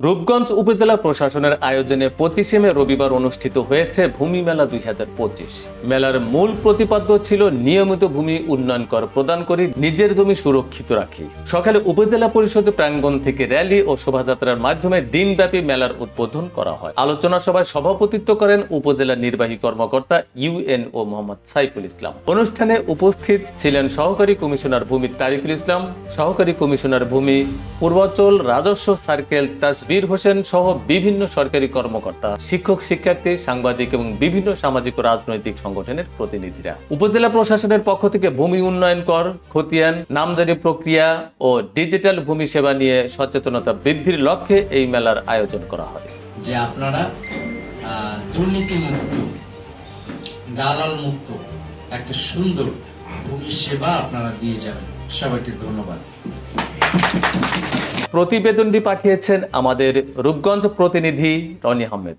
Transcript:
রূপগঞ্জ উপজেলা প্রশাসনের আয়োজনে 25শে মে রবিবার অনুষ্ঠিত হয়েছে ভূমি মেলা 2025। মেলার মূল প্রতিপাদ্য ছিল নিয়মিত ভূমি উন্নয়ন কর প্রদান করে নিজের জমি সুরক্ষিত রাখি। সকালে উপজেলা পরিষদ প্রাঙ্গণ থেকে র্যালি ও শোভাযাত্রার মাধ্যমে দিনব্যাপী মেলার উদ্বোধন করা হয়। আলোচনা সভায় সভাপতিত্ব করেন উপজেলা নির্বাহী কর্মকর্তা ইউএনও মোহাম্মদ সাইফুল ইসলাম। অনুষ্ঠানে উপস্থিত ছিলেন সহকারী কমিশনার ভূমি তারিকুল ইসলাম, সহকারী কমিশনার ভূমি পূর্বাঞ্চল রাজস্ব সার্কেল তাসবির হোসেন সহ বিভিন্ন সরকারি কর্মকর্তা, শিক্ষক, শিক্ষার্থী, সাংবাদিক এবং বিভিন্ন সামাজিক ও রাজনৈতিক সংগঠনের প্রতিনিধিরা। উপজেলা প্রশাসনের পক্ষ থেকে ভূমি উন্নয়ন কর, খতিয়ান, নামজারি প্রক্রিয়া ও ডিজিটাল ভূমি সেবা নিয়ে সচেতনতা বৃদ্ধির লক্ষ্যে এই মেলার আয়োজন করা হয়। যে আপনারা দুর্নীতি মুক্ত, দালাল মুক্ত একটা সুন্দর ভূমি সেবা আপনারা দিয়ে যাবেন। সবাইকে ধন্যবাদ। প্রতিবেদনটি পাঠিয়েছেন আমাদের রূপগঞ্জ প্রতিনিধি রনি আহমেদ।